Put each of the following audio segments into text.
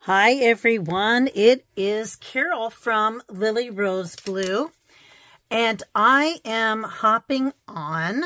Hi everyone, it is Carol from Lily Rose Blue, and I am hopping on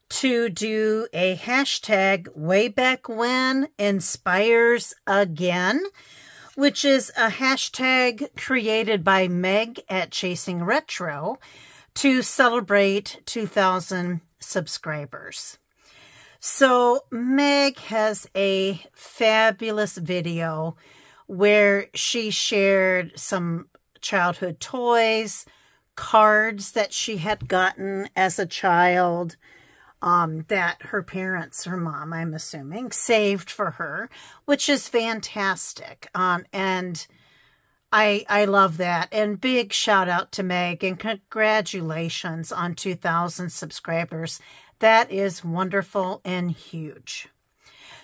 to do a hashtag way back when inspires again, which is a hashtag created by Meg at Chasing Retro to celebrate 2,000 subscribers. So Meg has a fabulous video where she shared some childhood toys, cards that she had gotten as a child, that her parents, her mom, I'm assuming, saved for her, which is fantastic. And I love that. And big shout out to Meg and congratulations on 2,000 subscribers. That is wonderful and huge.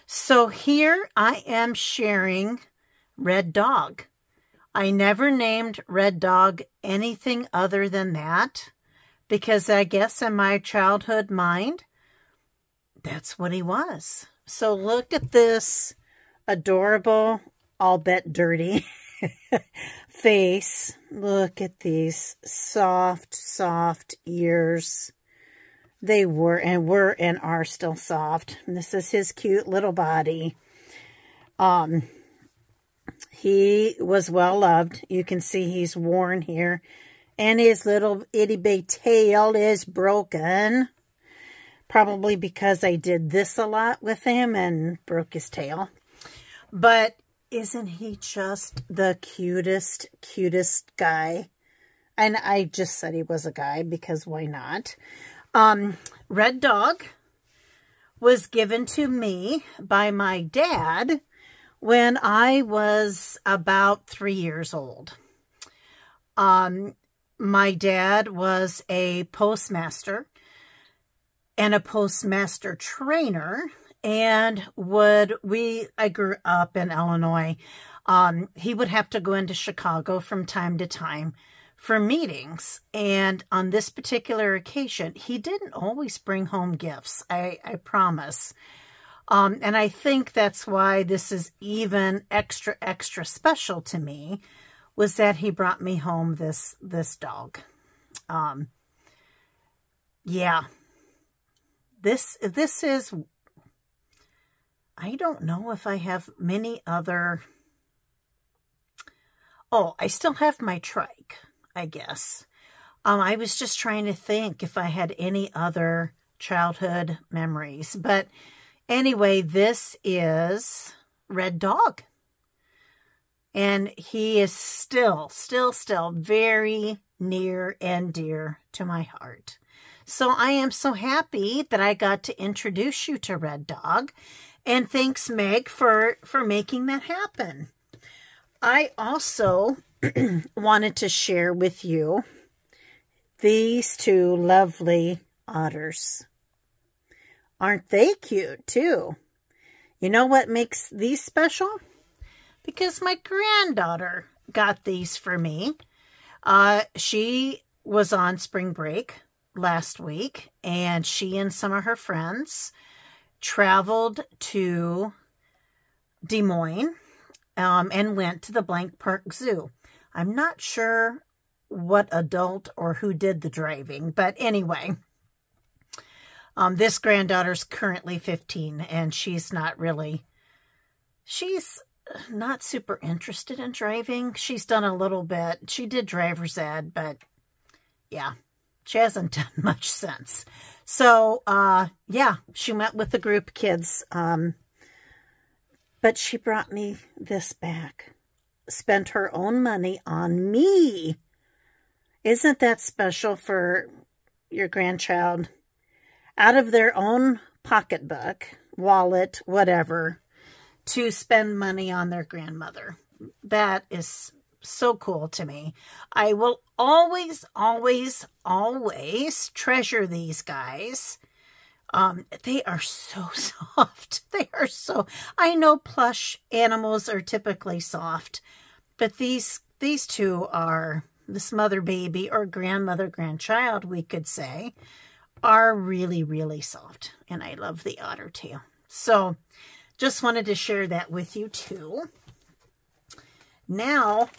So here I am sharing Red Dog. I never named Red Dog anything other than that because I guess in my childhood mind, that's what he was. So look at this adorable, albeit dirty face. Look at these soft, soft ears. They were and are still soft. This is his cute little body. He was well loved. You can see he's worn here. And his little itty bitty tail is broken. Probably because I did this a lot with him and broke his tail. But isn't he just the cutest, cutest guy? And I just said he was a guy because why not? Red Dog was given to me by my dad when I was about 3 years old. My dad was a postmaster and a postmaster trainer, and I grew up in Illinois. He would have to go into Chicago from time to time for meetings, and on this particular occasion, he didn't always bring home gifts, I promise. And I think that's why this is even extra, extra special to me, was that he brought me home this dog. Yeah. This is, I don't know if I have many other, I still have my trike, I guess. I was just trying to think if I had any other childhood memories. But anyway, this is Red Dog. And he is still very near and dear to my heart. So I am so happy that I got to introduce you to Red Dog. And thanks, Meg, for making that happen. I also wanted to share with you these two lovely otters. Aren't they cute too? You know what makes these special? Because my granddaughter got these for me. She was on spring break last week, and she and some of her friends traveled to Des Moines and went to the Blank Park Zoo. I'm not sure what adult or who did the driving, but anyway, this granddaughter's currently 15, and she's not super interested in driving. She's done a little bit. She did driver's ed, but yeah, she hasn't done much since. So, yeah, she went with the group of kids, but she brought me this back. Spent her own money on me. Isn't that special for your grandchild? Out of their own pocketbook, wallet, whatever, to spend money on their grandmother. That is so cool to me. I will always, always, always treasure these guys. They are so soft. They are so, I know plush animals are typically soft, but these two are, this mother baby or grandmother grandchild, we could say, are really, really soft. And I love the otter tail. So just wanted to share that with you too. Now,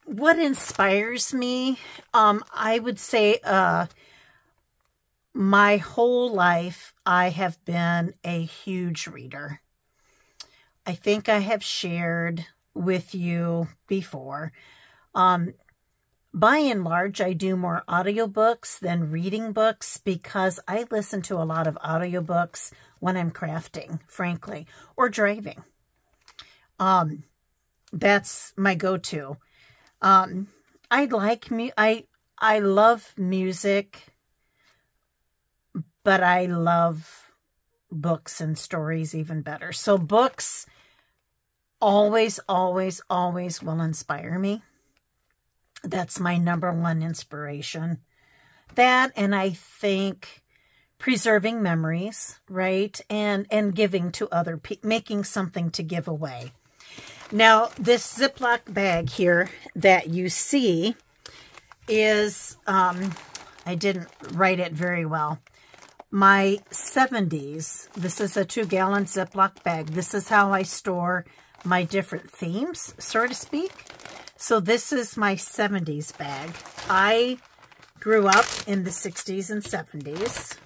what inspires me, I would say my whole life I have been a huge reader. I think I have shared with you before. By and large, I do more audiobooks than reading books because I listen to a lot of audiobooks when I'm crafting, frankly, or driving. That's my go-to. I love music, but I love books and stories even better. So books always, always, always will inspire me. That's my number one inspiration. That, and I think preserving memories, right? And giving to other people, making something to give away. Now, this Ziploc bag here that you see is, I didn't write it very well. My 70s, this is a 2-gallon Ziploc bag. This is how I store my different themes, so to speak. So this is my 70s bag. I grew up in the 60s and 70s.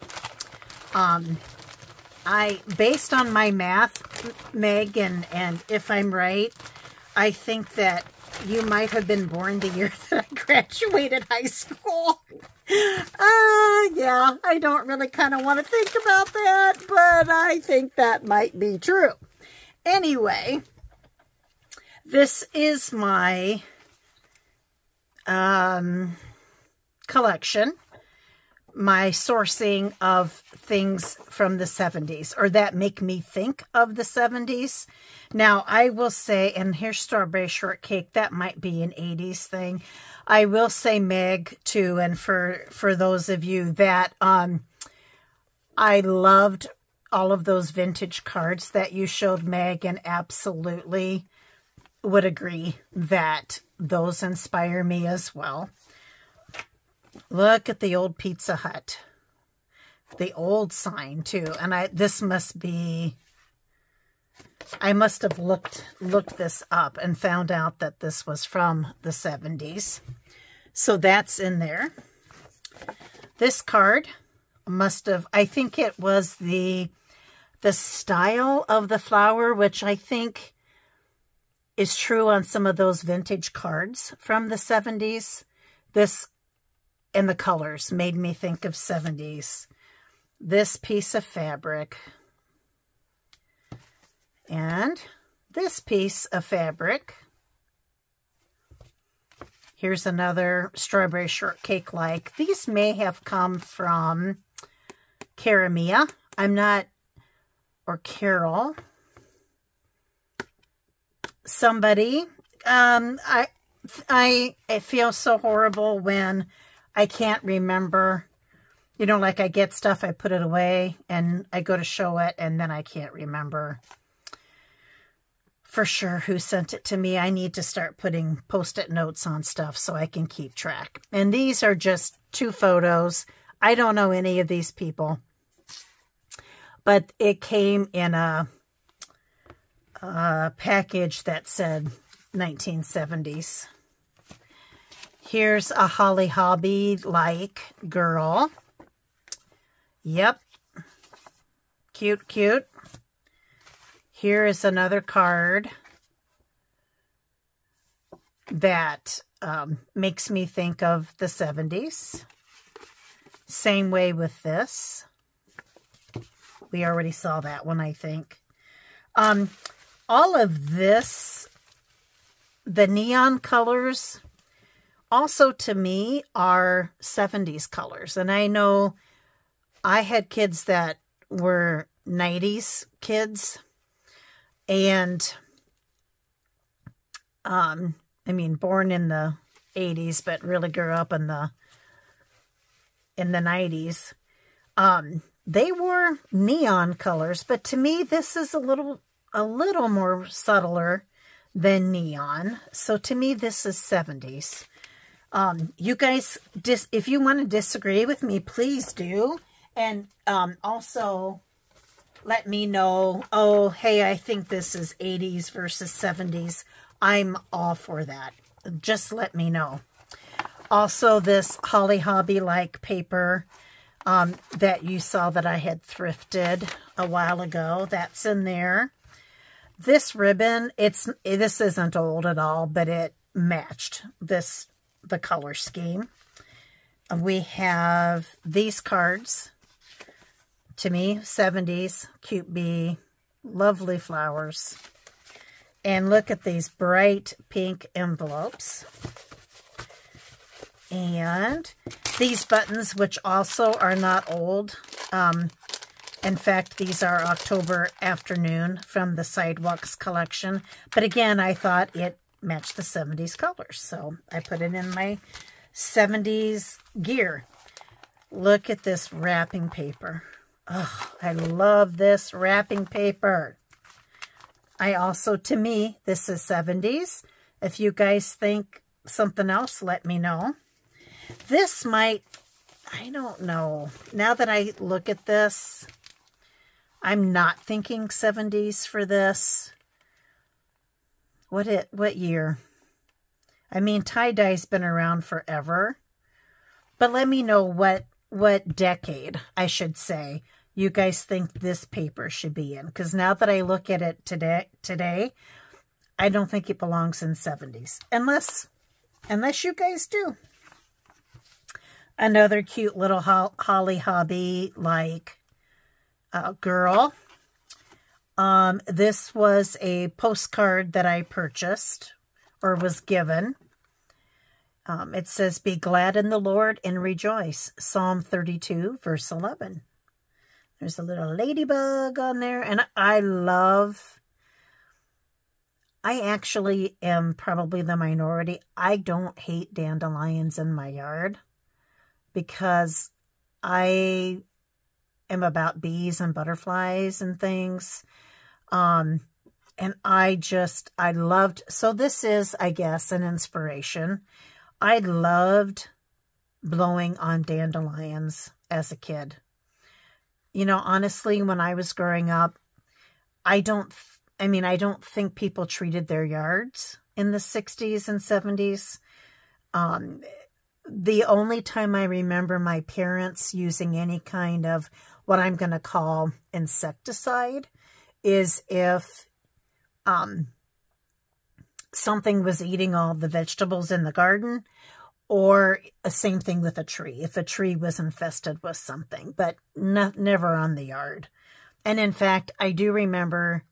Based on my math, Meg, and if I'm right, I think that you might have been born the year that I graduated high school. Yeah, I don't really kind of want to think about that, but I think that might be true. Anyway, this is my collection, my sourcing of things from the 70s, or that make me think of the 70s. Now, I will say, and here's strawberry shortcake, that might be an 80s thing. I will say, Meg, too, and for those of you that I loved all of those vintage cards that you showed, Meg, and absolutely would agree that those inspire me as well. Look at the old Pizza Hut. The old sign, too. And this must be... I must have looked this up and found out that this was from the 70s. So that's in there. This card must have... I think it was the style of the flower, which I think is true on some of those vintage cards from the 70s. This and the colors made me think of 70s. This piece of fabric and this piece of fabric. Here's another strawberry shortcake like. These may have come from Caramia. I'm not, or Carol. Somebody. I feel so horrible when I can't remember. You know, like I get stuff, I put it away, and I go to show it, and then I can't remember for sure who sent it to me. I need to start putting Post-it notes on stuff so I can keep track. And these are just 2 photos. I don't know any of these people, but it came in a package that said 1970s. Here's a Holly Hobbie-like girl. Yep. Cute, cute. Here is another card that makes me think of the 70s. Same way with this. We already saw that one, I think. All of this, the neon colors, also to me are 70s colors. And I know I had kids that were 90s kids. And, I mean, born in the 80s, but really grew up in the 90s. They wore neon colors, but to me, this is a little more subtler than neon. So to me, this is 70s. You guys, if you want to disagree with me, please do. And also, let me know, oh, hey, I think this is 80s versus 70s. I'm all for that. Just let me know. Also, this Holly Hobby-like paper that you saw that I had thrifted a while ago, that's in there. This ribbon, this isn't old at all, but it matched the color scheme. We have these cards. To me, 70s, cute bee, lovely flowers. And look at these bright pink envelopes. And these buttons, which also are not old. In fact, these are October Afternoon from the Sidewalks collection. But again, I thought it matched the 70s colors, so I put it in my 70s gear. Look at this wrapping paper. Oh, I love this wrapping paper. I also, to me, this is 70s. If you guys think something else, let me know. This might, I don't know. Now that I look at this, I'm not thinking 70s for this. What year? I mean, tie-dye's been around forever. But let me know what decade, I should say, you guys think this paper should be in. Because now that I look at it today, I don't think it belongs in 70s. Unless you guys do. Another cute little Holly Hobby like girl. This was a postcard that I purchased or was given. It says, "Be glad in the Lord and rejoice." Psalm 32, verse 11. There's a little ladybug on there. And I actually am probably the minority. I don't hate dandelions in my yard because I am about bees and butterflies and things. And I loved, so this is, I guess, an inspiration. I loved blowing on dandelions as a kid. You know, honestly, when I was growing up, I don't think people treated their yards in the 60s and 70s. The only time I remember my parents using any kind of what I'm going to call insecticide is if something was eating all the vegetables in the garden, or the same thing with a tree, if a tree was infested with something, but never on the yard. And in fact, I do remember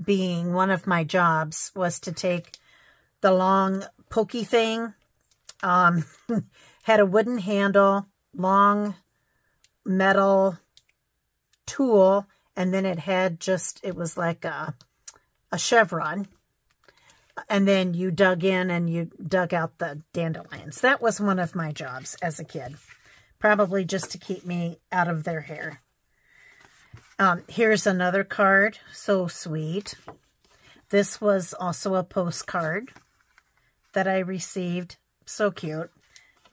being, one of my jobs was to take the long pokey thing, had a wooden handle, long metal tool, and then it had it was like a chevron. And then you dug in and you dug out the dandelions. That was one of my jobs as a kid. Probably just to keep me out of their hair. Here's another card. So sweet. This was also a postcard that I received. So cute.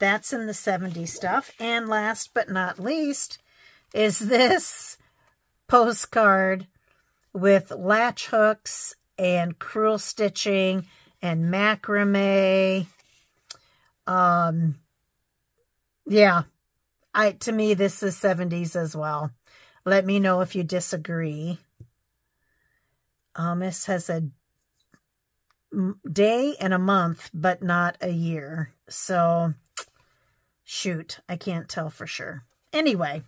That's in the 70s stuff. And last but not least is this postcard with latch hooks and crewel stitching and macrame. Yeah, to me, this is 70s as well. Let me know if you disagree. This has a day and a month, but not a year. So, shoot, I can't tell for sure. Anyway,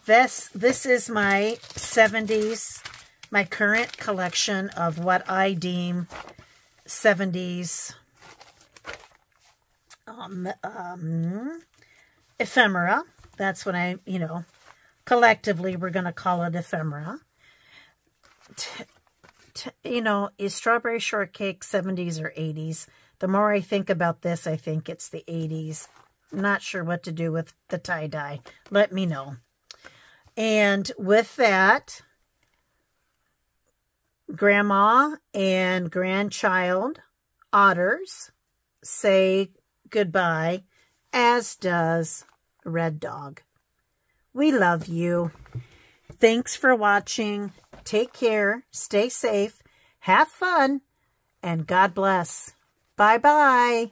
this is my 70s, my current collection of what I deem 70s ephemera. That's what I, collectively we're going to call it ephemera. Is Strawberry Shortcake 70s or 80s? The more I think about this, I think it's the 80s. Not sure what to do with the tie-dye. Let me know. And with that, Grandma and grandchild otters say goodbye, as does Red Dog. We love you. Thanks for watching. Take care. Stay safe. Have fun. And God bless. Bye-bye.